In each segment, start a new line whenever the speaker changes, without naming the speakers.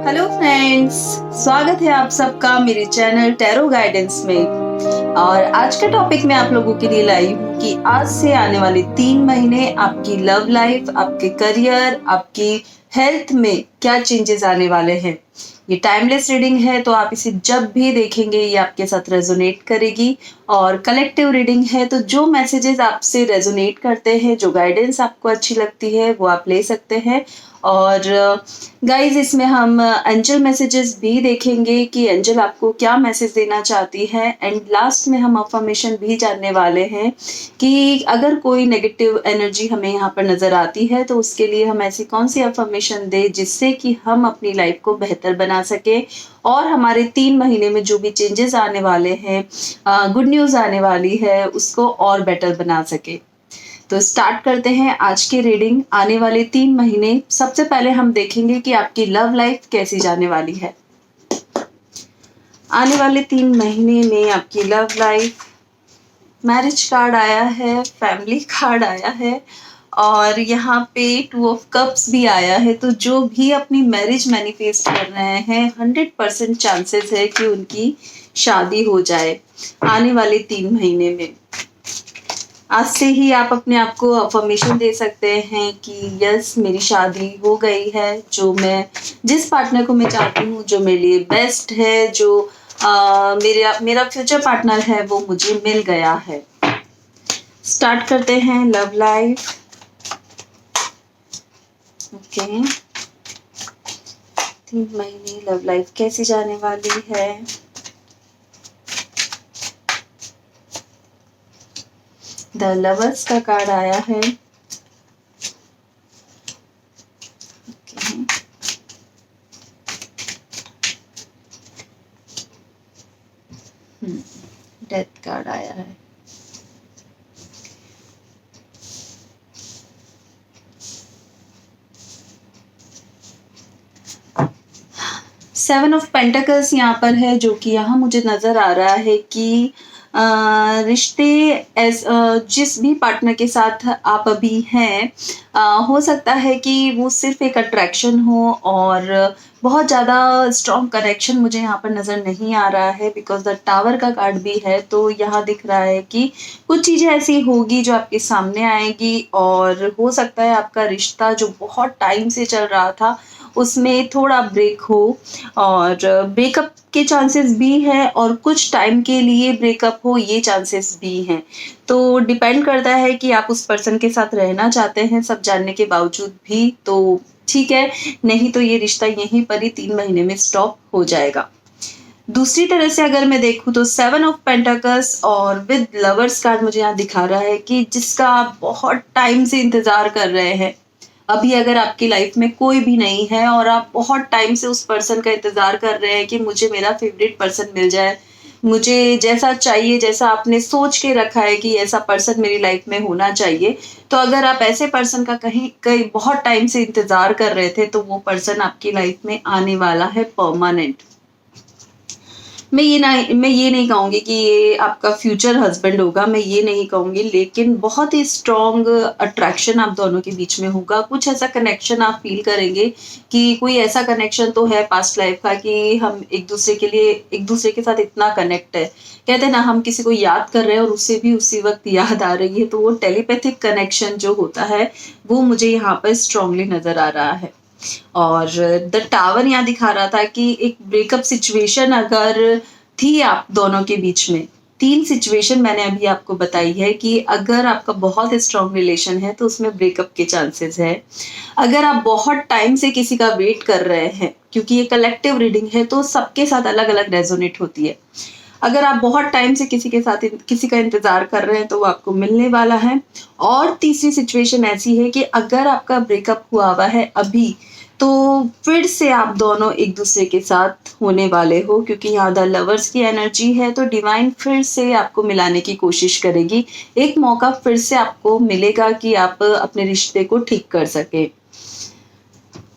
Hello friends, स्वागत है आप सबका मेरे चैनल टैरो गाइडेंस में। और आज का टॉपिक मैं आप लोगों के लिए लाई हूँ कि आज से आने वाले 3 महीने आपकी लव लाइफ, आपके करियर, आपकी हेल्थ में क्या चेंजेस आने वाले हैं। ये टाइमलेस रीडिंग है, तो आप इसे जब भी देखेंगे ये आपके साथ रेजोनेट करेगी। और कलेक्टिव रीडिंग है, तो जो मैसेजेस आपसे रेजोनेट करते हैं, जो गाइडेंस आपको अच्छी लगती है वो आप ले सकते हैं। और गाइज इसमें हम एंजल मैसेजेस भी देखेंगे कि एंजल आपको क्या मैसेज देना चाहती है। एंड लास्ट में हम अफर्मेशन भी जानने वाले हैं कि अगर कोई नेगेटिव एनर्जी हमें यहाँ पर नजर आती है तो उसके लिए हम ऐसी कौन सी अफर्मेशन दे जिससे कि हम अपनी लाइफ को बेहतर बना सके और हमारे 3 महीने में जो भी चेंजेस आने वाले हैं, गुड न्यूज आने वाली है, उसको और बेटर बना सके। तो स्टार्ट करते हैं आज की रीडिंग। आने वाले 3 महीने सबसे पहले हम देखेंगे कि आपकी लव लाइफ कैसी जाने वाली है। आने वाले 3 महीने में आपकी लव लाइफ, मैरिज कार्ड आया है, फैमिली कार्ड आया है और यहाँ पे 2 ऑफ कप्स भी आया है। तो जो भी अपनी मैरिज मैनिफेस्ट कर रहे हैं 100% चांसेस है कि उनकी शादी हो जाए आने वाले 3 महीने में। आज से ही आप अपने आप को अफर्मेशन दे सकते हैं कि यस, मेरी शादी हो गई है। जिस पार्टनर को मैं चाहती हूँ, जो मेरे लिए बेस्ट है, जो मेरा फ्यूचर पार्टनर है, वो मुझे मिल गया है। स्टार्ट करते हैं लव लाइफ। ओके, 3 महीने लव लाइफ कैसी जाने वाली है। द लवर्स का कार्ड आया है। डेथ कार्ड आया है। सेवन ऑफ पेंटिकल्स यहाँ पर है, जो कि यहाँ मुझे नजर आ रहा है कि रिश्ते जिस भी पार्टनर के साथ आप अभी हैं, हो सकता है कि वो सिर्फ एक अट्रैक्शन हो और बहुत ज़्यादा स्ट्रॉन्ग कनेक्शन मुझे यहाँ पर नज़र नहीं आ रहा है। बिकॉज द टावर का कार्ड भी है, तो यहाँ दिख रहा है कि कुछ चीज़ें ऐसी होगी जो आपके सामने आएगी और हो सकता है आपका रिश्ता जो बहुत टाइम से चल रहा था उसमें थोड़ा ब्रेक हो और ब्रेकअप के चांसेस भी है और कुछ टाइम के लिए ब्रेकअप हो, ये चांसेस भी हैं। तो डिपेंड करता है कि आप उस पर्सन के साथ रहना चाहते हैं सब जानने के बावजूद भी, तो ठीक है, नहीं तो ये रिश्ता यहीं पर ही 3 महीने में स्टॉप हो जाएगा। दूसरी तरह से अगर मैं देखूं तो 7 ऑफ पेंटिकल्स और विद लवर्स कार्ड मुझे यहाँ दिखा रहा है कि जिसका आप बहुत टाइम से इंतजार कर रहे हैं। अभी अगर आपकी लाइफ में कोई भी नहीं है और आप बहुत टाइम से उस पर्सन का इंतजार कर रहे हैं कि मुझे मेरा फेवरेट पर्सन मिल जाए, मुझे जैसा चाहिए, जैसा आपने सोच के रखा है कि ऐसा पर्सन मेरी लाइफ में होना चाहिए, तो अगर आप ऐसे पर्सन का कहीं कहीं बहुत टाइम से इंतजार कर रहे थे तो वो पर्सन आपकी लाइफ में आने वाला है परमानेंट। मैं ये नहीं कहूंगी कि ये आपका फ्यूचर हस्बैंड होगा, मैं ये नहीं कहूंगी, लेकिन बहुत ही स्ट्रॉन्ग अट्रैक्शन आप दोनों के बीच में होगा। कुछ ऐसा कनेक्शन आप फील करेंगे कि कोई ऐसा कनेक्शन तो है पास्ट लाइफ का कि हम एक दूसरे के साथ इतना कनेक्ट है। कहते हैं ना, हम किसी को याद कर रहे हैं और उसे भी उसी वक्त याद आ रही है, तो वो टेलीपैथिक कनेक्शन जो होता है वो मुझे यहाँ पर स्ट्रांगली नजर आ रहा है। और द टावर यहाँ दिखा रहा था कि एक ब्रेकअप सिचुएशन अगर थी आप दोनों के बीच में, 3 सिचुएशन मैंने अभी आपको बताई है कि अगर आपका बहुत स्ट्रॉन्ग रिलेशन है तो उसमें ब्रेकअप के चांसेस है। अगर आप बहुत टाइम से किसी का वेट कर रहे हैं, क्योंकि ये कलेक्टिव रीडिंग है तो सबके साथ अलग अलग रेजोनेट होती है। अगर आप बहुत टाइम से किसी का इंतजार कर रहे हैं तो वो आपको मिलने वाला है। और तीसरी सिचुएशन ऐसी है कि अगर आपका ब्रेकअप हुआ है अभी, तो फिर से आप दोनों एक दूसरे के साथ होने वाले हो, क्योंकि यहाँ द लवर्स की एनर्जी है, तो डिवाइन फिर से आपको मिलाने की कोशिश करेगी। एक मौका फिर से आपको मिलेगा कि आप अपने रिश्ते को ठीक कर सके।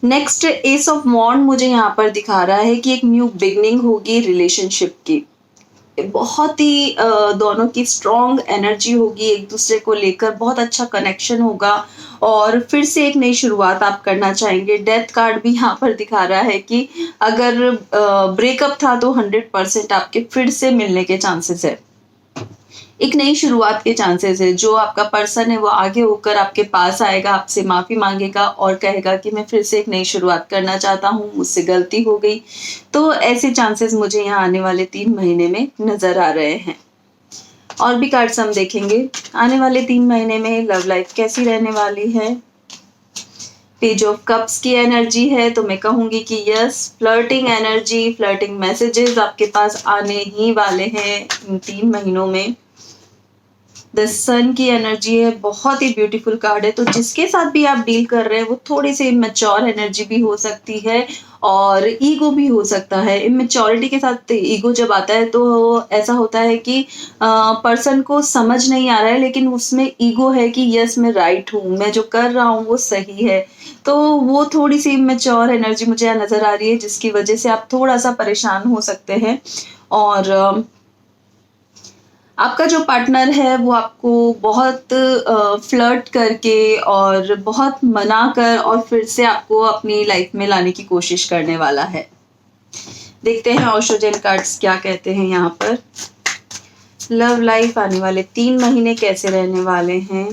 नेक्स्ट एस ऑफ वॉन्ड मुझे यहाँ पर दिखा रहा है कि एक न्यू बिगनिंग होगी रिलेशनशिप की। बहुत ही दोनों की स्ट्रॉन्ग एनर्जी होगी, एक दूसरे को लेकर बहुत अच्छा कनेक्शन होगा और फिर से एक नई शुरुआत आप करना चाहेंगे। डेथ कार्ड भी यहाँ पर दिखा रहा है कि अगर ब्रेकअप था तो 100% आपके फिर से मिलने के चांसेस है। एक नई शुरुआत के चांसेस है। जो आपका पर्सन है वो आगे होकर आपके पास आएगा, आपसे माफ़ी माँगेगा और कहेगा कि मैं फिर से एक नई शुरुआत करना चाहता हूँ, मुझसे गलती हो गई। तो ऐसे चांसेस मुझे यहाँ आने वाले 3 महीने में नज़र आ रहे हैं। और भी कार्ड्स हम देखेंगे। आने वाले 3 महीने में लव लाइफ कैसी रहने वाली है? पेज ऑफ कप्स की एनर्जी है तो मैं कहूँगी कि yes, flirting energy, flirting messages आपके पास आने ही वाले हैं इन 3 महीनों में। द सन की एनर्जी है, बहुत ही ब्यूटीफुल कार्ड है। तो जिसके साथ भी आप डील कर रहे हैं वो थोड़ी सी इमेच्योर एनर्जी भी हो सकती है और ईगो भी हो सकता है। इमेच्योरिटी के साथ ईगो जब आता है तो ऐसा होता है कि पर्सन को समझ नहीं आ रहा है लेकिन उसमें ईगो है कि यस मैं राइट हूँ, मैं जो कर रहा हूँ वो सही है। तो वो थोड़ी सी इमेच्योर एनर्जी मुझे यहाँ नज़र आ रही है जिसकी वजह से आप थोड़ा सा परेशान हो सकते हैं। और आपका जो पार्टनर है वो आपको बहुत फ्लर्ट करके और बहुत मनाकर और फिर से आपको अपनी लाइफ में लाने की कोशिश करने वाला है। देखते हैं ओशो जेन कार्ड्स क्या कहते हैं यहाँ पर। लव लाइफ आने वाले 3 महीने कैसे रहने वाले हैं?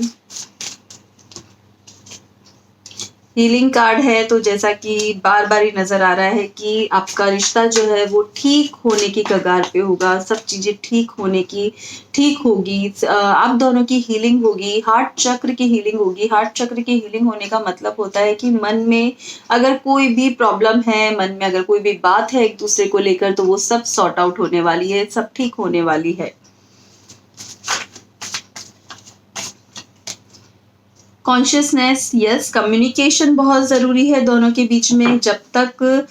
हीलिंग कार्ड है तो जैसा कि बार बार ही नजर आ रहा है कि आपका रिश्ता जो है वो ठीक होने की कगार पे होगा। सब चीजें ठीक होगी। आप दोनों की हीलिंग होगी, हार्ट चक्र की हीलिंग होगी। हार्ट चक्र की हीलिंग होने का मतलब होता है कि मन में अगर कोई भी प्रॉब्लम है, मन में अगर कोई भी बात है एक दूसरे को लेकर तो वो सब सॉर्ट आउट होने वाली है, सब ठीक होने वाली है। कॉन्शियसनेस, यस, कम्युनिकेशन बहुत ज़रूरी है दोनों के बीच में। जब तक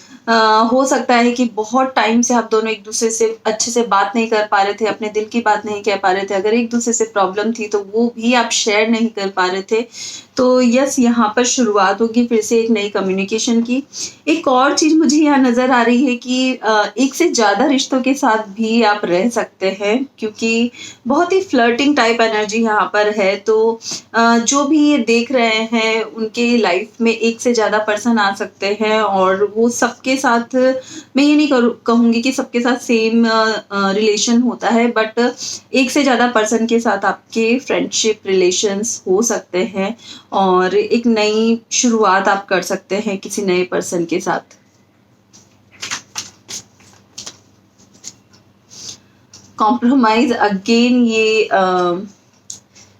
हो सकता है कि बहुत टाइम से आप दोनों एक दूसरे से अच्छे से बात नहीं कर पा रहे थे, अपने दिल की बात नहीं कह पा रहे थे, अगर एक दूसरे से प्रॉब्लम थी तो वो भी आप शेयर नहीं कर पा रहे थे, तो यस यहाँ पर शुरुआत होगी फिर से एक नई कम्युनिकेशन की। एक और चीज़ मुझे यहाँ नज़र आ रही है कि एक से ज़्यादा रिश्तों के साथ भी आप रह सकते हैं क्योंकि बहुत ही फ्लर्टिंग टाइप एनर्जी यहाँ पर है। तो जो भी ये देख रहे हैं उनके लाइफ में एक से ज़्यादा पर्सन आ सकते हैं और वो सबके साथ, मैं ये नहीं कहूँगी कि सबके साथ सेम रिलेशन होता है, बट एक से ज़्यादा पर्सन के साथ आपके फ्रेंडशिप रिलेशंस हो सकते हैं और एक नई शुरुआत आप कर सकते हैं किसी नए पर्सन के साथ। कॉम्प्रोमाइज अगेन, ये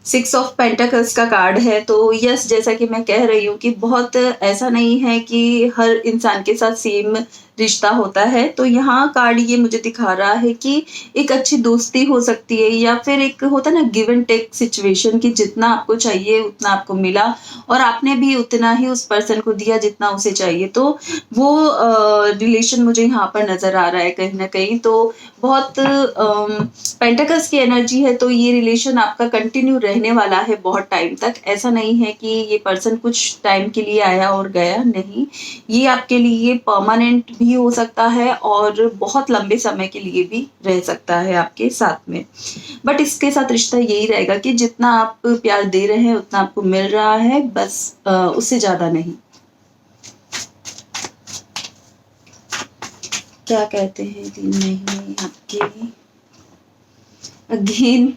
6 ऑफ पेंटाकल्स का कार्ड है तो यस, जैसा कि मैं कह रही हूँ कि बहुत ऐसा नहीं है कि हर इंसान के साथ सेम रिश्ता होता है। तो यहाँ कार्ड ये मुझे दिखा रहा है कि एक अच्छी दोस्ती हो सकती है या फिर एक होता ना गिव एंड टेक सिचुएशन की जितना आपको चाहिए उतना आपको मिला और आपने भी उतना ही उस पर्सन को दिया जितना उसे चाहिए। तो वो रिलेशन मुझे यहाँ पर नज़र आ रहा है कहीं ना कहीं। तो बहुत पेंटाकल्स की एनर्जी है तो ये रिलेशन आपका कंटिन्यू रहने वाला है बहुत टाइम तक। ऐसा नहीं है कि ये पर्सन कुछ टाइम के लिए आया और गया, नहीं, ये आपके लिए परमानेंट भी हो सकता है और बहुत लंबे समय के लिए भी रह सकता है आपके साथ में। बट इसके साथ रिश्ता यही रहेगा कि जितना आप प्यार दे रहे हैं उतना आपको मिल रहा है, बस उससे ज़्यादा नहीं। क्या कहते हैं 3 महीने आपके? Again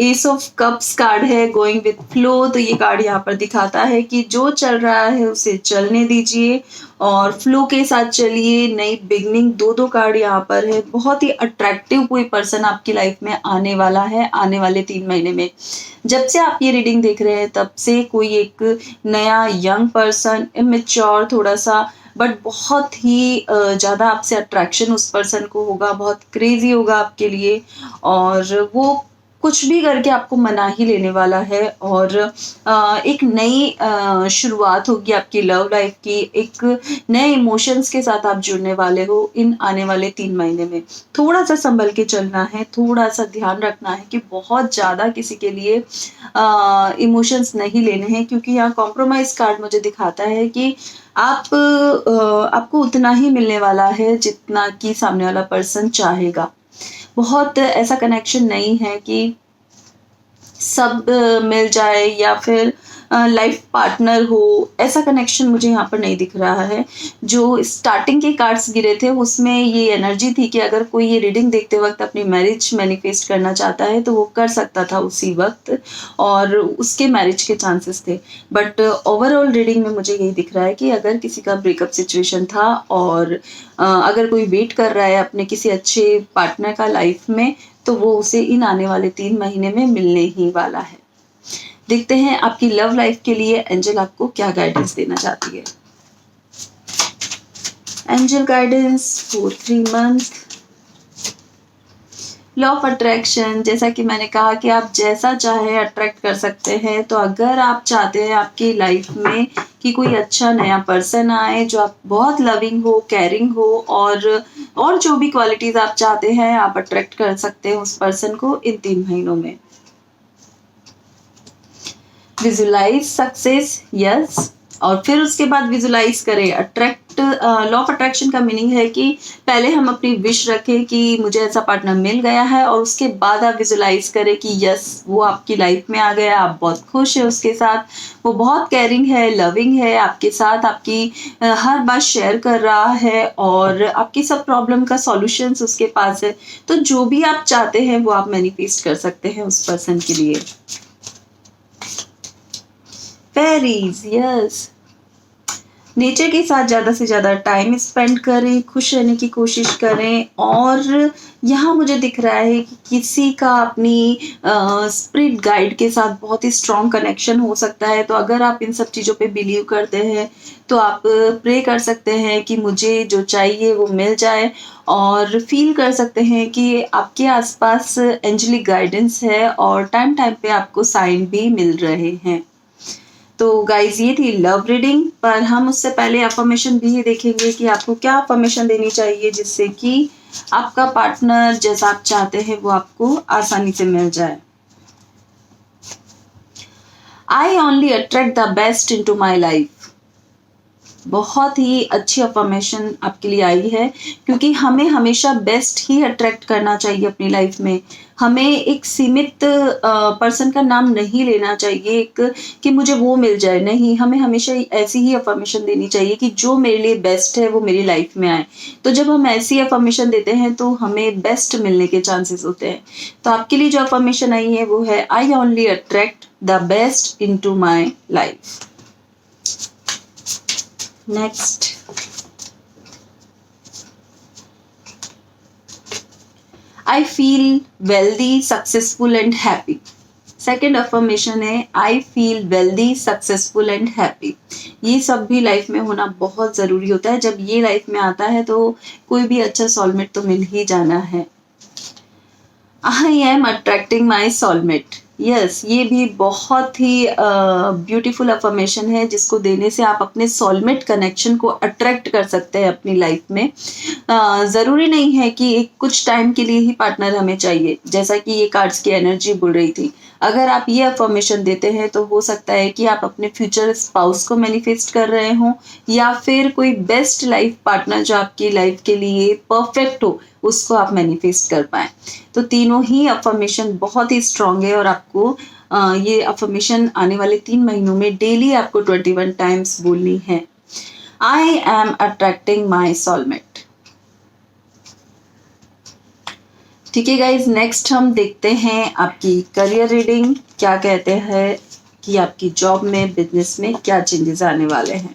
S of cups card है, गोइंग विथ फ्लो। तो ये कार्ड यहाँ पर दिखाता है कि जो चल रहा है उसे चलने दीजिए और फ्लो के साथ चलिए, नई बिगनिंग। दो कार्ड यहाँ पर है। बहुत ही अट्रैक्टिव कोई पर्सन आपकी लाइफ में आने वाला है आने वाले 3 महीने में। जब से आप ये रीडिंग देख रहे हैं तब से कोई एक नया यंग पर्सन, इमेच्योर थोड़ा सा, बट बहुत ही ज़्यादा आपसे अट्रैक्शन उस पर्सन को होगा, बहुत क्रेजी होगा आपके लिए और वो कुछ भी करके आपको मना ही लेने वाला है और एक नई शुरुआत होगी आपकी लव लाइफ की। एक नए इमोशंस के साथ आप जुड़ने वाले हो इन आने वाले 3 महीने में। थोड़ा सा संभल के चलना है, थोड़ा सा ध्यान रखना है कि बहुत ज़्यादा किसी के लिए इमोशंस नहीं लेने हैं क्योंकि यहाँ कॉम्प्रोमाइज़ कार्ड मुझे दिखाता है कि आपको उतना ही मिलने वाला है जितना कि सामने वाला पर्सन चाहेगा। बहुत ऐसा कनेक्शन नहीं है कि सब मिल जाए या फिर लाइफ पार्टनर हो, ऐसा कनेक्शन मुझे यहाँ पर नहीं दिख रहा है। जो स्टार्टिंग के कार्ड्स गिरे थे उसमें ये एनर्जी थी कि अगर कोई ये रीडिंग देखते वक्त अपनी मैरिज मैनिफेस्ट करना चाहता है तो वो कर सकता था उसी वक्त, और उसके मैरिज के चांसेस थे। बट ओवरऑल रीडिंग में मुझे यही दिख रहा है कि अगर किसी का ब्रेकअप सिचुएशन था और अगर कोई वेट कर रहा है अपने किसी अच्छे पार्टनर का लाइफ में, तो वो उसे इन आने वाले 3 महीने में मिलने ही वाला है। देखते हैं आपकी लव लाइफ के लिए एंजल आपको क्या गाइडेंस देना चाहती है। Angel guidance for 3 month. Law of attraction, जैसा कि मैंने कहा कि आप जैसा चाहे अट्रैक्ट कर सकते हैं। तो अगर आप चाहते हैं आपकी लाइफ में कि कोई अच्छा नया पर्सन आए जो आप बहुत लविंग हो, केयरिंग हो, और जो भी क्वालिटीज आप चाहते हैं आप अट्रैक्ट कर सकते हैं उस पर्सन को इन 3 महीनों में। विजुलाइज सक्सेस, यस, और फिर उसके बाद विजुलाइज करें अट्रैक्ट। लॉ ऑफ अट्रैक्शन का मीनिंग है कि पहले हम अपनी विश रखें कि मुझे ऐसा पार्टनर मिल गया है, और उसके बाद आप विजुलाइज करें कि यस वो आपकी लाइफ में आ गया, आप बहुत खुश है उसके साथ, वो बहुत केयरिंग है, लविंग है आपके साथ, आपकी हर बात शेयर कर रहा है, और आपकी सब प्रॉब्लम का सॉल्यूशंस उसके पास है। तो जो भी आप चाहते हैं वो आप मैनिफेस्ट कर सकते हैं उस पर्सन के लिए। फेरीज, यस, नेचर के साथ ज़्यादा से ज़्यादा टाइम स्पेंड करें, खुश रहने की कोशिश करें। और यहाँ मुझे दिख रहा है कि किसी का अपनी स्पिरिट गाइड के साथ बहुत ही स्ट्रॉन्ग कनेक्शन हो सकता है। तो अगर आप इन सब चीज़ों पे बिलीव करते हैं तो आप प्रे कर सकते हैं कि मुझे जो चाहिए वो मिल जाए, और फील कर सकते हैं कि आपके आसपास एंजेलिक गाइडेंस है और टाइम टाइम पे आपको साइन भी मिल रहे हैं। तो गाइज ये थी लव रीडिंग, पर हम उससे पहले अफर्मेशन भी देखेंगे कि आपको क्या अफर्मेशन देनी चाहिए जिससे कि आपका पार्टनर जैसा आप चाहते हैं वो आपको आसानी से मिल जाए। I only attract the best into my life. बहुत ही अच्छी अफर्मेशन आपके लिए आई है, क्योंकि हमें हमेशा बेस्ट ही अट्रैक्ट करना चाहिए अपनी लाइफ में। हमें एक सीमित पर्सन का नाम नहीं लेना चाहिए एक कि मुझे वो मिल जाए, नहीं, हमें हमेशा ऐसी ही अफर्मेशन देनी चाहिए कि जो मेरे लिए बेस्ट है वो मेरी लाइफ में आए। तो जब हम ऐसी अफर्मेशन देते हैं तो हमें बेस्ट मिलने के चांसेस होते हैं। तो आपके लिए जो अफर्मेशन आई है वो है I only attract the best into my life. Next, I feel wealthy, successful and happy. Second affirmation है I feel wealthy, successful and happy. ये सब भी लाइफ में होना बहुत ज़रूरी होता है। जब ये लाइफ में आता है तो कोई भी अच्छा सोलमेट तो मिल ही जाना है। आई am attracting my soulmate, yes, ये भी बहुत ही ब्यूटीफुल अफर्मेशन है जिसको देने से आप अपने सोलमेट कनेक्शन को अट्रैक्ट कर सकते हैं अपनी लाइफ में। ज़रूरी नहीं है कि एक कुछ टाइम के लिए ही पार्टनर हमें चाहिए, जैसा कि ये कार्ड्स की एनर्जी बोल रही थी। अगर आप ये अफर्मेशन देते हैं तो हो सकता है कि आप अपने फ्यूचर स्पाउस को मैनिफेस्ट कर रहे हों, या फिर कोई बेस्ट लाइफ पार्टनर जो आपकी लाइफ के लिए परफेक्ट हो उसको आप मैनिफेस्ट कर पाएँ। तो तीनों ही अफर्मेशन बहुत ही स्ट्रॉन्ग है, और आपको ये अफर्मेशन आने वाले 3 महीनों में डेली आपको 21 टाइम्स बोलनी है। आई एम अट्रैक्टिंग माई सोलमेट। ठीक है गाइज, नेक्स्ट हम देखते हैं आपकी करियर रीडिंग क्या कहते हैं कि आपकी जॉब में, बिजनेस में क्या चेंजेस आने वाले हैं।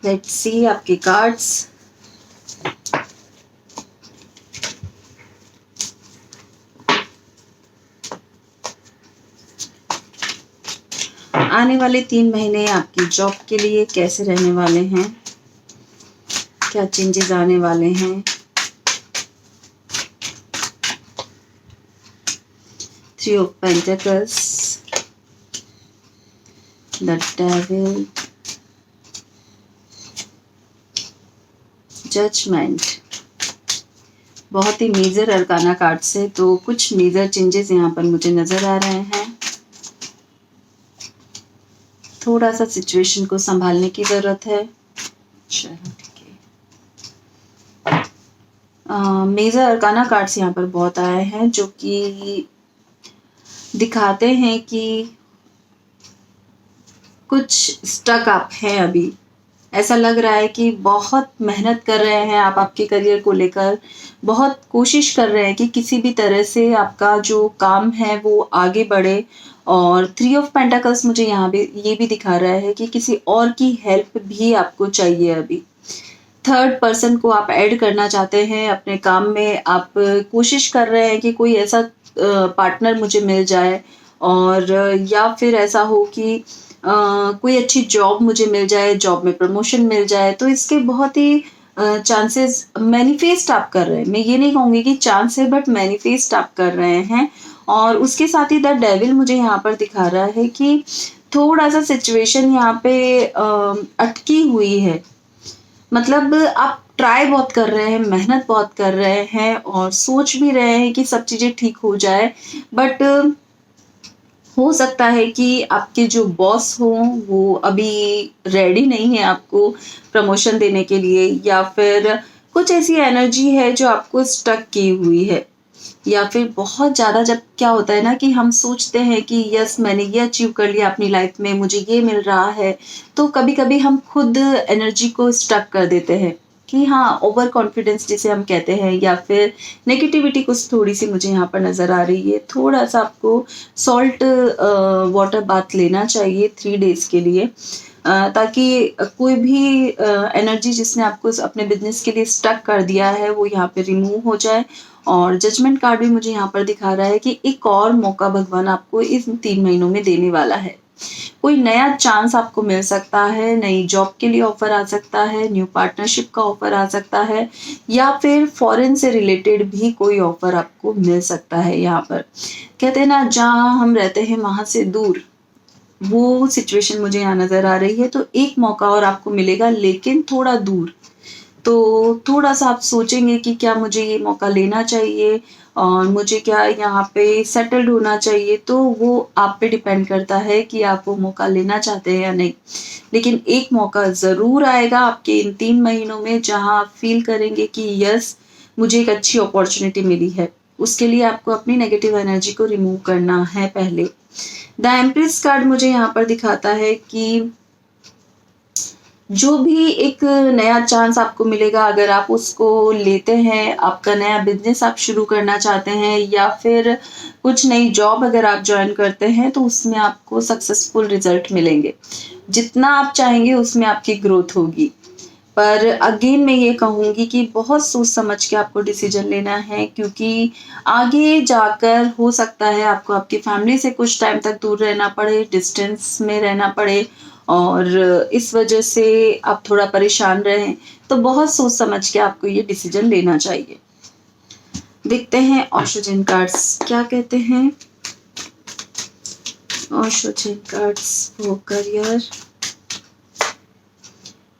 लेट्स सी आपके कार्ड्स। आने वाले 3 महीने आपकी जॉब के लिए कैसे रहने वाले हैं, क्या चेंजेस आने वाले हैं। 3 of Pentacles, the Devil, Judgment। बहुत ही मेजर अरकाना कार्ड से, तो कुछ मेजर चेंजेस यहाँ पर मुझे नजर आ रहे हैं। थोड़ा सा सिचुएशन को संभालने की जरूरत है। चलो ठीक है। मेजर अरकाना कार्ड्स यहाँ पर बहुत आए हैं जो कि दिखाते हैं कि कुछ स्टक आप हैं अभी। ऐसा लग रहा है कि बहुत मेहनत कर रहे हैं आप आपके करियर को लेकर, बहुत कोशिश कर रहे हैं कि किसी भी तरह से आपका जो काम है वो आगे बढ़े। और थ्री ऑफ पेंटाकल्स मुझे यहाँ पे ये भी दिखा रहा है कि किसी और की हेल्प भी आपको चाहिए अभी। थर्ड पर्सन को आप ऐड करना चाहते हैं अपने काम में, आप कोशिश कर रहे हैं कि कोई ऐसा पार्टनर मुझे मिल जाए, और या फिर ऐसा हो कि कोई अच्छी जॉब मुझे मिल जाए, जॉब में प्रमोशन मिल जाए। तो इसके बहुत ही चांसेस मैनिफेस्ट आप कर रहे हैं। मैं ये नहीं कहूँगी कि चांस है, बट मैनिफेस्ट आप कर रहे हैं। और उसके साथ ही द डेविल मुझे यहाँ पर दिखा रहा है कि थोड़ा-सा सिचुएशन यहाँ पे अटकी हुई है। मतलब आप ट्राई बहुत कर रहे हैं, मेहनत बहुत कर रहे हैं और सोच भी रहे हैं कि सब चीज़ें ठीक हो जाए, बट हो सकता है कि आपके जो बॉस हों वो अभी रेडी नहीं है आपको प्रमोशन देने के लिए, या फिर कुछ ऐसी एनर्जी है जो आपको स्टक की हुई है। या फिर बहुत ज़्यादा जब क्या होता है ना कि हम सोचते हैं कि यस मैंने ये अचीव कर लिया अपनी लाइफ में, मुझे ये मिल रहा है, तो कभी-कभी हम खुद एनर्जी को स्टक कर देते हैं कि हाँ, ओवर कॉन्फिडेंस जिसे हम कहते हैं, या फिर नेगेटिविटी कुछ थोड़ी-सी मुझे यहाँ पर नज़र आ रही है। थोड़ा-सा आपको सॉल्ट वाटर बाथ लेना चाहिए 3 डेज़ के लिए, ताकि कोई भी एनर्जी जिसने आपको अपने बिज़नेस के लिए स्टक कर दिया है वो यहाँ पे रिमूव हो जाए। और जजमेंट कार्ड भी मुझे यहाँ पर दिखा रहा है कि एक और मौका भगवान आपको इस 3 महीनों में देने वाला है। कोई नया चांस आपको मिल सकता है, नई जॉब के लिए ऑफ़र आ सकता है, न्यू पार्टनरशिप का ऑफ़र आ सकता है, या फिर फ़ॉरेन से रिलेटेड भी कोई ऑफ़र आपको मिल सकता है यहाँ पर। कहते हैं ना, जहाँ हम रहते हैं वहाँ से दूर, वो सिचुएशन मुझे यहाँ नज़र आ रही है। तो एक मौका और आपको मिलेगा, लेकिन थोड़ा दूर। तो थोड़ा-सा आप सोचेंगे कि क्या मुझे ये मौका लेना चाहिए और मुझे क्या यहाँ पे सेटल्ड होना चाहिए, तो वो आप पे डिपेंड करता है कि आप वो मौका लेना चाहते हैं या नहीं। लेकिन एक मौका ज़रूर आएगा आपके इन 3 महीनों में जहाँ आप फ़ील करेंगे कि यस, मुझे एक अच्छी अपॉर्च्युनिटी मिली है। उसके लिए आपको अपनी नेगेटिव एनर्जी को रिमूव करना है पहले। द एम्प्रेस कार्ड मुझे यहाँ पर दिखाता है कि जो भी एक नया चांस आपको मिलेगा, अगर आप उसको लेते हैं, आपका नया बिज़नेस आप शुरू करना चाहते हैं, या फिर कुछ नई जॉब अगर आप जॉइन करते हैं, तो उसमें आपको सक्सेसफुल रिज़ल्ट मिलेंगे। जितना आप चाहेंगे उसमें आपकी ग्रोथ होगी। पर अगेन मैं ये कहूँगी कि बहुत सोच समझ के आपको डिसीज़न लेना है, क्योंकि आगे जाकर हो सकता है आपको आपकी फैमिली से कुछ टाइम तक दूर रहना पड़े, डिस्टेंस में रहना पड़े, और इस वजह से आप थोड़ा परेशान रहें। तो बहुत सोच समझ के आपको ये डिसीज़न लेना चाहिए। देखते हैं ओशो जिन कार्ड्स क्या कहते हैं। Osho Zen cards for career,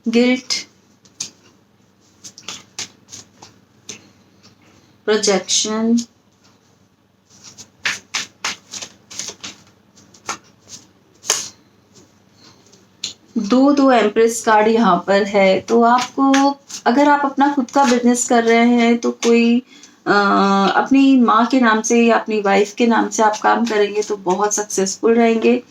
guilt, projection, दो एम्प्रेस कार्ड यहाँ पर है। तो आपको, अगर आप अपना खुद का बिजनेस कर रहे हैं, तो कोई अपनी माँ के नाम से या अपनी वाइफ के नाम से आप काम करेंगे तो बहुत सक्सेसफुल रहेंगे।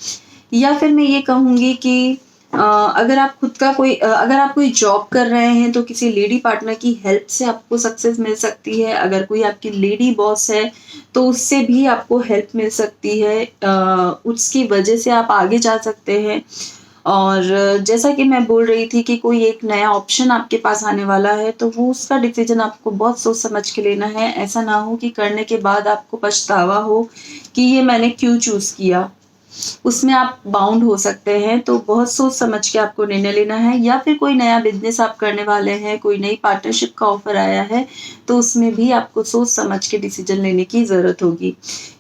या फिर मैं ये कहूँगी कि अगर आप कोई जॉब कर रहे हैं, तो किसी लेडी पार्टनर की हेल्प से आपको सक्सेस मिल सकती है। अगर कोई आपकी लेडी बॉस है तो उससे भी आपको हेल्प मिल सकती है, उसकी वजह से आप आगे जा सकते हैं। और जैसा कि मैं बोल रही थी कि कोई एक नया ऑप्शन आपके पास आने वाला है, तो वो उसका डिसीजन आपको बहुत सोच समझ के लेना है। ऐसा ना हो कि करने के बाद आपको पछतावा हो कि ये मैंने क्यों चूज़ किया। उसमें आप बाउंड हो सकते हैं, तो बहुत सोच समझ के आपको निर्णय लेना है। या फिर कोई नया बिज़नेस आप करने वाले हैं, कोई नई पार्टनरशिप का ऑफ़र आया है, तो उसमें भी आपको सोच समझ के डिसीजन लेने की ज़रूरत होगी।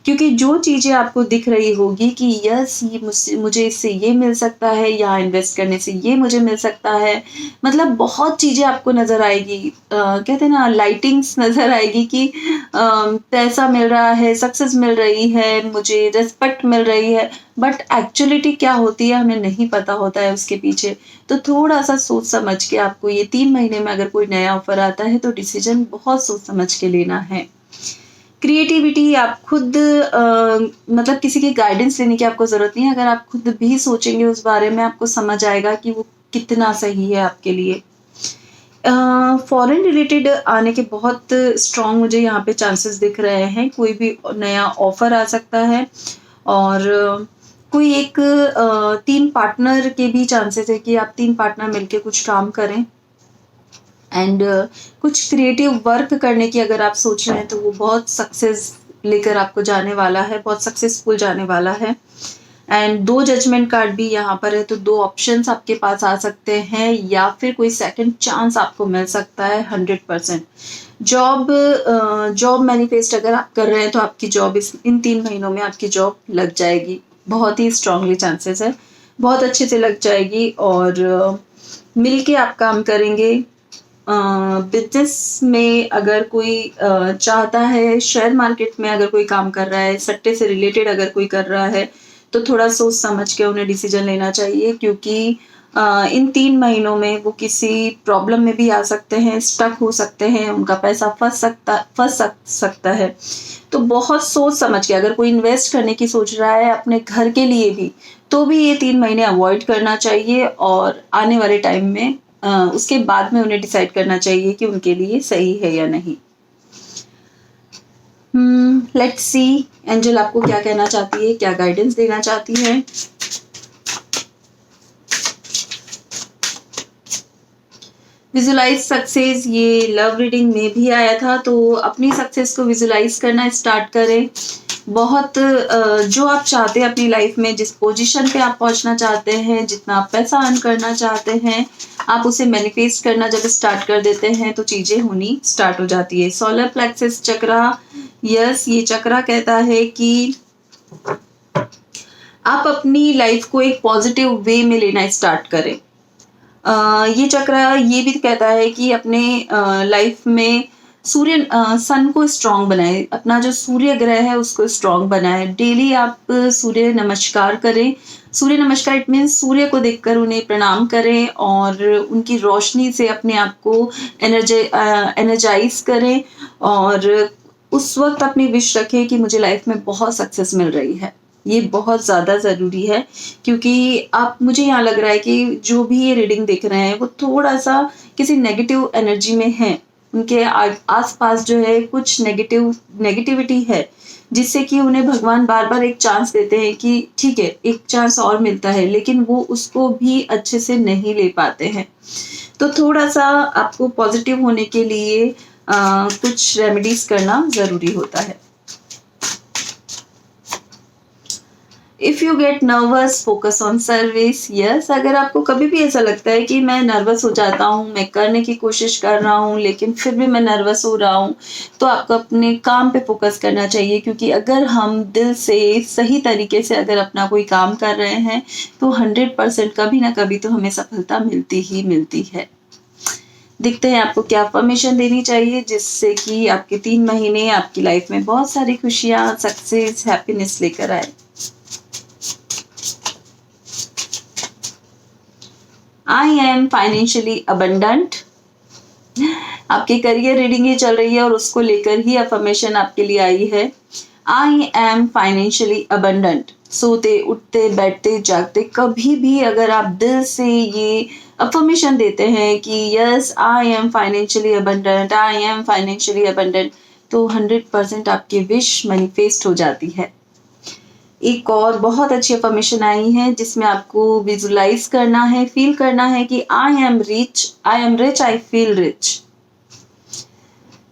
क्योंकि जो चीज़ें आपको दिख रही होगी कि यस, ये मुझे इससे ये मिल सकता है, यहाँ इन्वेस्ट करने से ये मुझे मिल सकता है, मतलब बहुत चीज़ें आपको नज़र आएगी। कहते हैं ना, लाइटिंग्स नज़र आएगी कि पैसा मिल रहा है, सक्सेस मिल रही है, मुझे रिस्पेक्ट मिल रही है, बट एक्चुअलिटी क्या होती है हमें नहीं पता होता है उसके पीछे। तो थोड़ा-सा सोच समझ के आपको ये 3 महीने में अगर कोई नया ऑफ़र आता है, तो डिसीजन बहुत सोच समझ के लेना है। क्रिएटिविटी आप खुद मतलब किसी की गाइडेंस लेने की आपको ज़रूरत नहीं है। अगर आप खुद भी सोचेंगे उस बारे में, आपको समझ आएगा कि वो कितना सही है आपके लिए। फॉरेन रिलेटेड आने के बहुत स्ट्रॉन्ग मुझे यहाँ पे चांसेस दिख रहे हैं। कोई भी नया ऑफ़र आ सकता है और कोई एक 3 पार्टनर के भी चांसेस है कि आप 3 पार्टनर मिलके कुछ काम करें एंड कुछ क्रिएटिव वर्क करने की अगर आप सोच रहे हैं तो वो बहुत सक्सेस लेकर आपको जाने वाला है, बहुत सक्सेसफुल जाने वाला है। एंड 2 जजमेंट कार्ड भी यहाँ पर है, तो 2 ऑप्शंस आपके पास आ सकते हैं या फिर कोई सेकंड चांस आपको मिल सकता है 100%। जॉब मैनिफेस्ट अगर आप कर रहे हैं तो आपकी जॉब इन 3 महीनों में आपकी जॉब लग जाएगी। बहुत ही स्ट्रांगली चांसेस है, बहुत अच्छे से लग जाएगी और मिल के आप काम करेंगे। बिजनेस में अगर कोई चाहता है, शेयर मार्केट में अगर कोई काम कर रहा है, सट्टे से रिलेटेड अगर कोई कर रहा है, तो थोड़ा सोच समझ के उन्हें डिसीजन लेना चाहिए क्योंकि इन 3 महीनों में वो किसी प्रॉब्लम में भी आ सकते हैं, स्टक हो सकते हैं, उनका पैसा फँस सकता है। तो बहुत सोच समझ के अगर कोई इन्वेस्ट करने की सोच रहा है अपने घर के लिए भी, तो भी ये 3 महीने अवॉइड करना चाहिए और आने वाले टाइम में उसके बाद में उन्हें डिसाइड करना चाहिए कि उनके लिए सही है या नहीं। लेट्स सी एंजल आपको क्या कहना चाहती है, क्या गाइडेंस देना चाहती है। विजुलाइज सक्सेस, ये लव रीडिंग में भी आया था, तो अपनी सक्सेस को विजुलाइज करना स्टार्ट करें। बहुत जो आप चाहते हैं अपनी लाइफ में, जिस पोजीशन पे आप पहुंचना चाहते हैं, जितना आप पैसा अर्न करना चाहते हैं, आप उसे मैनिफेस्ट करना जब स्टार्ट कर देते हैं तो चीज़ें होनी स्टार्ट हो जाती है। सोलर प्लेक्सस चक्रा, यस, ये चक्रा कहता है कि आप अपनी लाइफ को एक पॉजिटिव वे में लेना स्टार्ट करें। ये चक्र ये भी कहता है कि अपने लाइफ में सन को स्ट्रांग बनाए, अपना जो सूर्य ग्रह है उसको स्ट्रांग बनाए। डेली आप सूर्य नमस्कार करें। सूर्य नमस्कार इट मीन्स सूर्य को देखकर उन्हें प्रणाम करें और उनकी रोशनी से अपने आप को एनर्जाइज करें और उस वक्त अपनी विश रखें कि मुझे लाइफ में बहुत सक्सेस मिल रही है। ये बहुत ज़्यादा ज़रूरी है क्योंकि आप मुझे यहाँ लग रहा है कि जो भी ये रीडिंग देख रहे हैं वो थोड़ा-सा किसी नेगेटिव एनर्जी में हैं। उनके आस-पास जो है कुछ नेगेटिविटी है, जिससे कि उन्हें भगवान बार-बार एक चांस देते हैं कि ठीक है, एक चांस और मिलता है, लेकिन वो उसको भी अच्छे से नहीं ले पाते हैं। तो थोड़ा-सा आपको पॉजिटिव होने के लिए कुछ रेमेडीज़ करना ज़रूरी होता है। If you get nervous focus on service, yes, अगर आपको कभी भी ऐसा लगता है कि मैं नर्वस हो जाता हूँ, मैं करने की कोशिश कर रहा हूँ लेकिन फिर भी मैं नर्वस हो रहा हूँ, तो आपको अपने काम पे फोकस करना चाहिए क्योंकि अगर हम दिल से सही तरीके से अगर अपना कोई काम कर रहे हैं तो 100% कभी ना कभी तो हमें सफलता मिलती ही मिलती है। देखते हैं आपको क्या अफर्मेशन देनी चाहिए जिससे कि आपके 3 महीने आपकी लाइफ में बहुत सारी खुशियाँ, सक्सेस, हैप्पीनेस लेकर आए। I am financially abundant. आपकी करियर रीडिंग ही चल रही है और उसको लेकर ही अफर्मेशन आपके लिए आई है। I am financially abundant. सोते, उठते, बैठते, जागते कभी भी अगर आप दिल से ये अफर्मेशन देते हैं कि yes I am financially abundant, I am financially abundant, तो 100% आपकी विश मैनिफेस्ट हो जाती है। एक और बहुत अच्छी अफर्मेशन आई है जिसमें आपको विजुलाइज करना है, फील करना है कि आई am rich, I feel rich.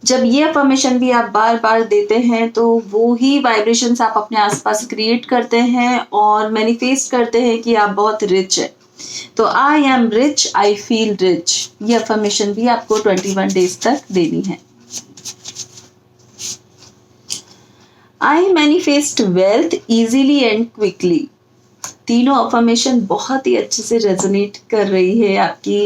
जब ये अफर्मेशन भी आप बार बार देते हैं तो वो ही वाइब्रेशंस आप अपने आसपास क्रिएट करते हैं और मैनिफेस्ट करते हैं कि आप बहुत रिच है। तो I am rich, I feel rich, ये अफर्मेशन भी आपको 21 डेज तक देनी है। I manifest wealth easily and quickly. तीनों अफर्मेशन बहुत ही अच्छे से रेजोनेट कर रही है आपकी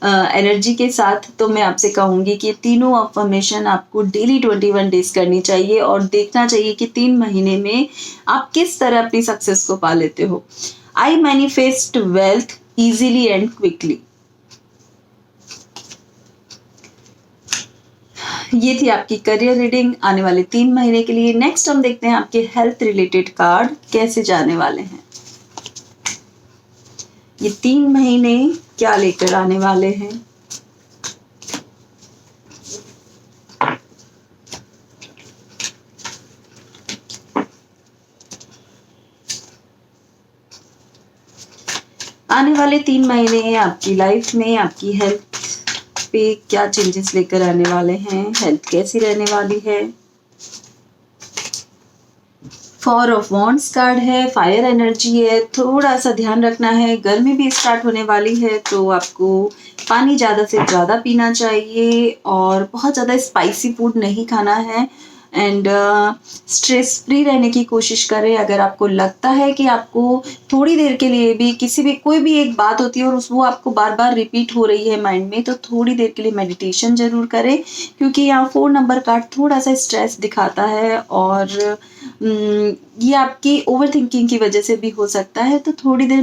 एनर्जी के साथ। तो मैं आपसे कहूँगी कि तीनों अफर्मेशन आपको डेली 21 डेज करनी चाहिए और देखना चाहिए कि 3 महीने में आप किस तरह अपनी सक्सेस को पा लेते हो। I manifest wealth easily and quickly. ये थी आपकी करियर रीडिंग आने वाले 3 महीने के लिए। नेक्स्ट हम देखते हैं आपके हेल्थ रिलेटेड कार्ड कैसे जाने वाले हैं। ये 3 महीने क्या लेकर आने वाले हैं। आने वाले 3 महीने आपकी लाइफ में आपकी हेल्थ पे क्या चेंजेस लेकर आने वाले हैं, हेल्थ कैसी रहने वाली है। 4 ऑफ वॉन्ड्स कार्ड है, फायर एनर्जी है, थोड़ा सा ध्यान रखना है। गर्मी भी स्टार्ट होने वाली है तो आपको पानी ज़्यादा से ज़्यादा पीना चाहिए और बहुत ज़्यादा स्पाइसी फूड नहीं खाना है। एंड स्ट्रेस फ्री रहने की कोशिश करें। अगर आपको लगता है कि आपको थोड़ी देर के लिए भी किसी भी कोई भी एक बात होती है और वो आपको बार बार रिपीट हो रही है माइंड में, तो थोड़ी देर के लिए मेडिटेशन ज़रूर करें, क्योंकि यहाँ 4 नंबर कार्ड थोड़ा सा स्ट्रेस दिखाता है और ये आपकी ओवर थिंकिंग की वजह से भी हो सकता है। तो थोड़ी देर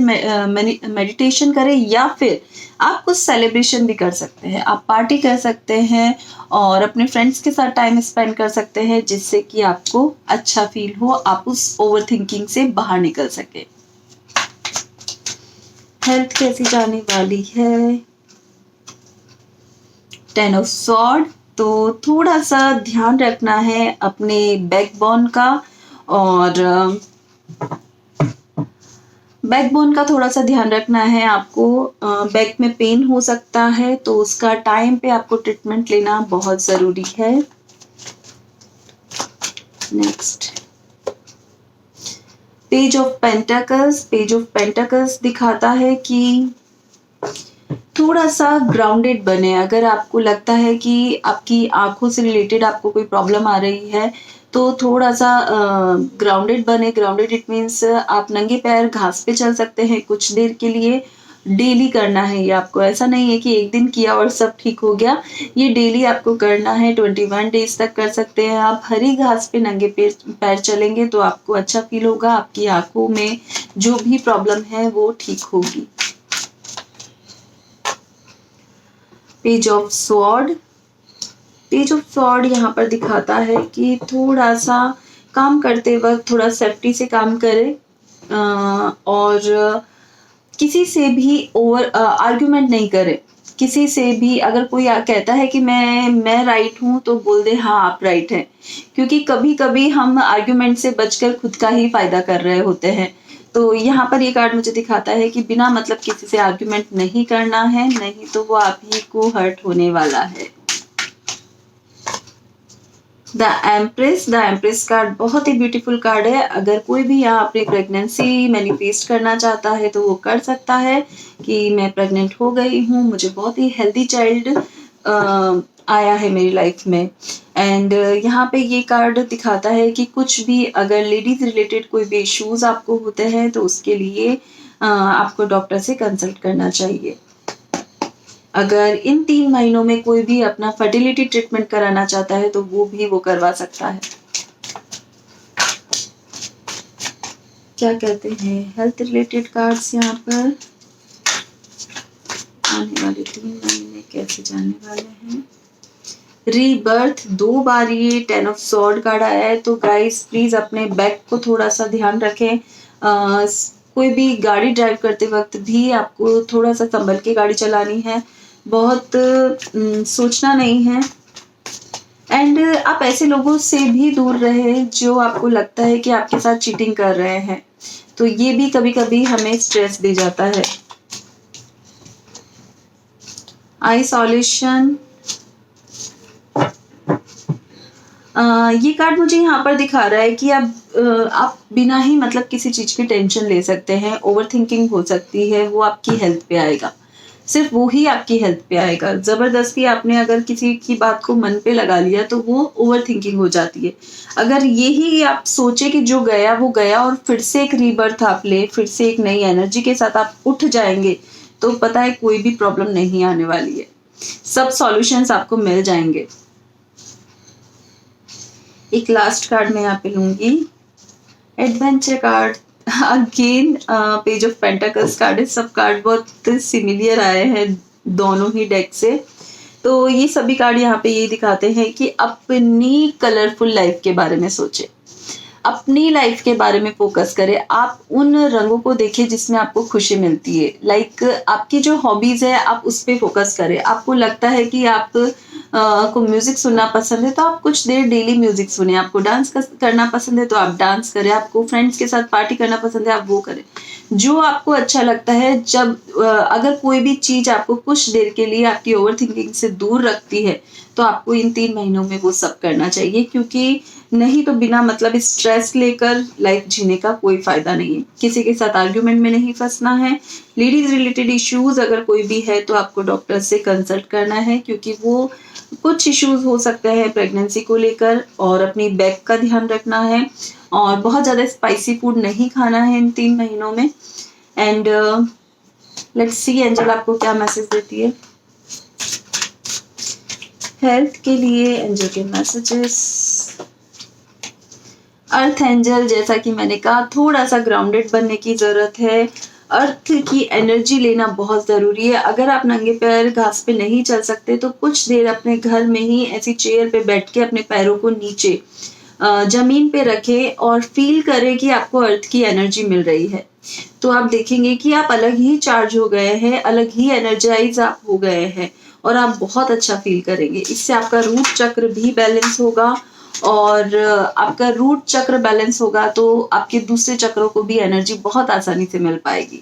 मेडिटेशन करें या फिर आप कुछ सेलिब्रेशन भी कर सकते हैं, आप पार्टी कर सकते हैं और अपने फ्रेंड्स के साथ टाइम स्पेंड कर सकते हैं, जिससे कि आपको अच्छा फील हो, आप उस ओवर थिंकिंग से बाहर निकल सके। हेल्थ कैसी जाने वाली है। 10 ऑफ स्वॉर्ड, तो थोड़ा सा ध्यान रखना है अपने बैकबोन का और बैकबोन का थोड़ा सा ध्यान रखना है आपको। बैक में पेन हो सकता है तो उसका टाइम पे आपको ट्रीटमेंट लेना बहुत ज़रूरी है। Next page of pentacles. Page of pentacles दिखाता है कि थोड़ा सा ग्राउंडेड बने। अगर आपको लगता है कि आपकी आंखों से रिलेटेड आपको कोई प्रॉब्लम आ रही है तो थोड़ा सा ग्राउंडेड बने। ग्राउंडेड इट मीन्स आप नंगे पैर घास पे चल सकते हैं कुछ देर के लिए। डेली करना है ये आपको, ऐसा नहीं है कि एक दिन किया और सब ठीक हो गया। ये डेली आपको करना है, 21 डेज तक कर सकते हैं आप। हरी घास पे नंगे पैर चलेंगे तो आपको अच्छा फील होगा, आपकी आंखों में जो भी प्रॉब्लम है वो ठीक होगी। Page of sword. Page of sword यहाँ पर दिखाता है कि थोड़ा सा काम करते वक्त थोड़ा सेफ्टी से काम करें और किसी से भी ओवर आर्ग्यूमेंट नहीं करें। किसी से भी अगर कोई कहता है कि मैं राइट हूँ तो बोल दे हाँ आप राइट हैं, क्योंकि कभी कभी हम आर्ग्यूमेंट से बचकर खुद का ही फायदा कर रहे होते हैं। तो यहाँ पर ये कार्ड मुझे दिखाता है कि बिना मतलब किसी से आर्ग्यूमेंट नहीं करना है, नहीं तो वो आप ही को हर्ट होने वाला है। द एम्प्रेस कार्ड बहुत ही ब्यूटीफुल कार्ड है। अगर कोई भी यहाँ अपनी प्रेगनेंसी मैनिफेस्ट करना चाहता है तो वो कर सकता है कि मैं प्रेग्नेंट हो गई हूँ, मुझे बहुत ही हेल्दी चाइल्ड आया है मेरी लाइफ में। एंड यहाँ पे ये कार्ड दिखाता है कि कुछ भी अगर लेडीज रिलेटेड कोई भी इश्यूज आपको होते हैं तो उसके लिए आपको डॉक्टर से कंसल्ट करना चाहिए। अगर इन 3 महीनों में कोई भी अपना फर्टिलिटी ट्रीटमेंट कराना चाहता है तो वो करवा सकता है। क्या कहते हैं हेल्थ रिलेटेड कार्ड्स यहाँ पर आने वाले 3 महीने कैसे जाने वाले हैं। रीबर्थ 2 बार ये 10 ऑफ स्वॉर्ड कार्ड आया है। तो गाइस प्लीज अपने बैक को थोड़ा सा ध्यान रखें। कोई भी गाड़ी ड्राइव करते वक्त भी आपको थोड़ा सा संभल के गाड़ी चलानी है, बहुत सोचना नहीं है। एंड आप ऐसे लोगों से भी दूर रहे जो आपको लगता है कि आपके साथ चीटिंग कर रहे हैं, तो ये भी कभी कभी हमें स्ट्रेस दे जाता है। आइसोलेशन, ये कार्ड मुझे यहाँ पर दिखा रहा है कि आप बिना ही मतलब किसी चीज की टेंशन ले सकते हैं। ओवर थिंकिंग हो सकती है, वो आपकी हेल्थ पे आएगा, सिर्फ वो ही आपकी हेल्थ पे आएगा। जबरदस्ती आपने अगर किसी की बात को मन पे लगा लिया तो वो ओवर थिंकिंग हो जाती है। अगर यही आप सोचे कि जो गया वो गया और फिर से एक रीबर्थ आप ले, फिर से एक नई एनर्जी के साथ आप उठ जाएंगे, तो पता है कोई भी प्रॉब्लम नहीं आने वाली है, सब सॉल्यूशंस आपको मिल जाएंगे। एक लास्ट कार्ड मैं यहाँ पे लूंगी, adventure card. Again page of pentacles card है। सब कार्ड बहुत सिमिलियर आए हैं दोनों ही डेक से। तो ये सभी कार्ड यहाँ पे ये दिखाते हैं कि अपनी कलरफुल लाइफ के बारे में सोचें, अपनी लाइफ के बारे में फोकस करें। आप उन रंगों को देखें जिसमें आपको खुशी मिलती है। लाइक आपकी जो हॉबीज है आप उस पे फोकस करें। आपको लगता है कि आप को म्यूजिक सुनना पसंद है तो आप कुछ देर डेली म्यूजिक सुने। आपको डांस करना पसंद है तो आप डांस करें। आपको फ्रेंड्स के साथ पार्टी करना पसंद है आप वो करें। जो आपको अच्छा लगता है। जब अगर कोई भी चीज आपको कुछ देर के लिए आपकी ओवर थिंकिंग से दूर रखती है तो आपको इन 3 महीनों में वो सब करना चाहिए, क्योंकि नहीं तो बिना मतलब स्ट्रेस लेकर लाइफ जीने का कोई फायदा नहीं है। किसी के साथ आर्ग्यूमेंट में नहीं फंसना है। लेडीज रिलेटेड इश्यूज अगर कोई भी है तो आपको डॉक्टर से कंसल्ट करना है, क्योंकि वो कुछ इश्यूज हो सकते हैं प्रेगनेंसी को लेकर। और अपनी बैक का ध्यान रखना है और बहुत ज़्यादा स्पाइसी फूड नहीं खाना है इन 3 महीनों में। एंड लेट्स सी एंजल आपको क्या मैसेज देती है हेल्थ के लिए। एंजल के मैसेजेस। अर्थ एंजल, जैसा कि मैंने कहा, थोड़ा सा ग्राउंडेड बनने की जरूरत है। अर्थ की एनर्जी लेना बहुत जरूरी है। अगर आप नंगे पैर घास पे नहीं चल सकते तो कुछ देर अपने घर में ही ऐसी चेयर पे बैठ के अपने पैरों को नीचे जमीन पे रखें और फील करें कि आपको अर्थ की एनर्जी मिल रही है। तो आप देखेंगे कि आप अलग ही चार्ज हो गए हैं, अलग ही एनर्जाइज आप हो गए हैं और आप बहुत अच्छा फील करेंगे। इससे आपका रूट चक्र भी बैलेंस होगा और आपका रूट चक्र बैलेंस होगा तो आपके दूसरे चक्रों को भी एनर्जी बहुत आसानी से मिल पाएगी।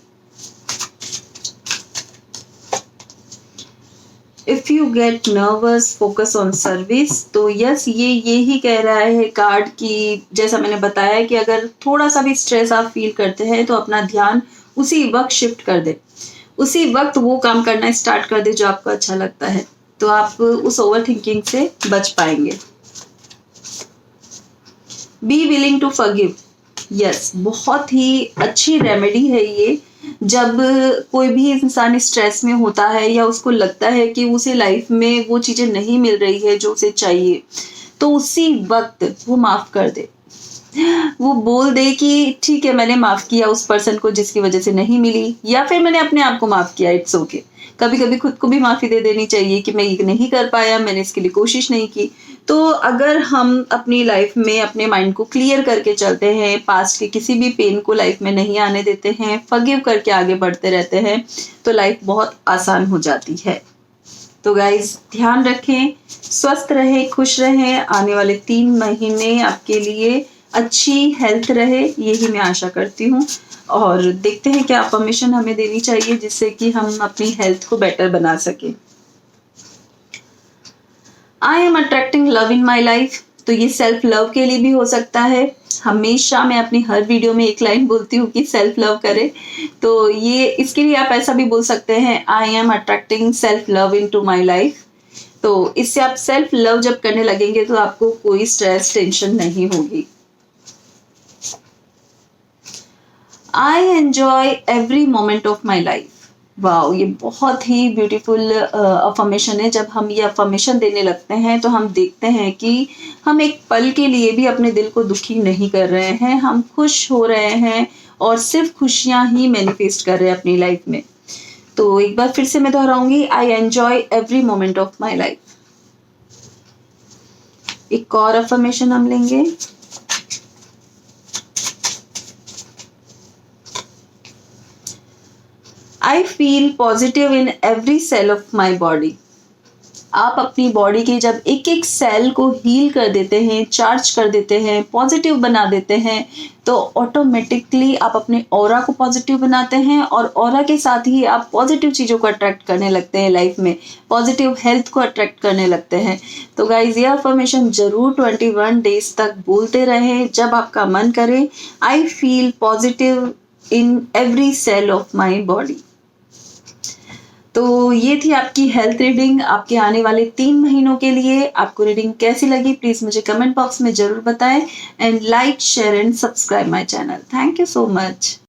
If you get nervous focus on service, तो यस ये ही कह रहा है कार्ड की, जैसा मैंने बताया कि अगर थोड़ा सा भी स्ट्रेस आप फील करते हैं तो अपना ध्यान उसी वक्त शिफ्ट कर दे, उसी वक्त वो काम करना स्टार्ट कर दे जो आपको अच्छा लगता है, तो आप उस ओवर थिंकिंग से बच पाएंगे। Be willing to forgive, yes बहुत ही अच्छी रेमेडी है ये। जब कोई भी इंसान स्ट्रेस में होता है या उसको लगता है कि उसे लाइफ में वो चीजें नहीं मिल रही है जो उसे चाहिए, तो उसी वक्त वो माफ कर दे। वो बोल दे कि ठीक है मैंने माफ किया उस पर्सन को जिसकी वजह से नहीं मिली, या फिर मैंने अपने आप को माफ किया, इट्स ओके। कभी कभी खुद को भी माफी दे देनी चाहिए कि मैं ये नहीं कर पाया, मैंने इसके लिए कोशिश नहीं की। तो अगर हम अपनी लाइफ में अपने माइंड को क्लियर करके चलते हैं, पास्ट के किसी भी पेन को लाइफ में नहीं आने देते हैं, फॉरगिव करके आगे बढ़ते रहते हैं, तो लाइफ बहुत आसान हो जाती है। तो गाइज ध्यान रखें, स्वस्थ रहें, खुश रहें। आने वाले 3 महीने आपके लिए अच्छी हेल्थ रहे, यही मैं आशा करती हूँ। और देखते हैं क्या अफर्मेशन हमें देनी चाहिए जिससे कि हम अपनी हेल्थ को बेटर बना सके। आई am attracting love in my life, तो ये सेल्फ लव के लिए भी हो सकता है। हमेशा मैं अपनी हर वीडियो में एक लाइन बोलती हूँ कि सेल्फ लव करें, तो ये इसके लिए आप ऐसा भी बोल सकते हैं, I am attracting self love into my life. तो इससे आप सेल्फ लव जब करने लगेंगे तो आपको कोई स्ट्रेस टेंशन नहीं होगी। आई enjoy every moment of my life, wow ये बहुत ही ब्यूटीफुल अफर्मेशन है। जब हम ये अफर्मेशन देने लगते हैं तो हम देखते हैं कि हम एक पल के लिए भी अपने दिल को दुखी नहीं कर रहे हैं, हम खुश हो रहे हैं और सिर्फ खुशियां ही मैनिफेस्ट कर रहे हैं अपनी लाइफ में। तो एक बार फिर से मैं दोहराऊंगी, I enjoy every moment of my life. एक और अफर्मेशन हम लेंगे, I feel positive in every cell of my body. आप अपनी बॉडी के जब एक एक सेल को हील कर देते हैं, चार्ज कर देते हैं, पॉजिटिव बना देते हैं, तो ऑटोमेटिकली आप अपने ऑरा को पॉजिटिव बनाते हैं और ऑरा के साथ ही आप पॉजिटिव चीज़ों को अट्रैक्ट करने लगते हैं लाइफ में, पॉजिटिव हेल्थ को अट्रैक्ट करने लगते हैं। तो गाइज ये अफर्मेशन जरूर 21 डेज तक बोलते रहें जब आपका मन करे, I feel positive in every cell of my body. तो ये थी आपकी हेल्थ रीडिंग आपके आने वाले 3 महीनों के लिए। आपको रीडिंग कैसी लगी प्लीज मुझे कमेंट बॉक्स में जरूर बताएं and like share and subscribe my channel. Thank you so much.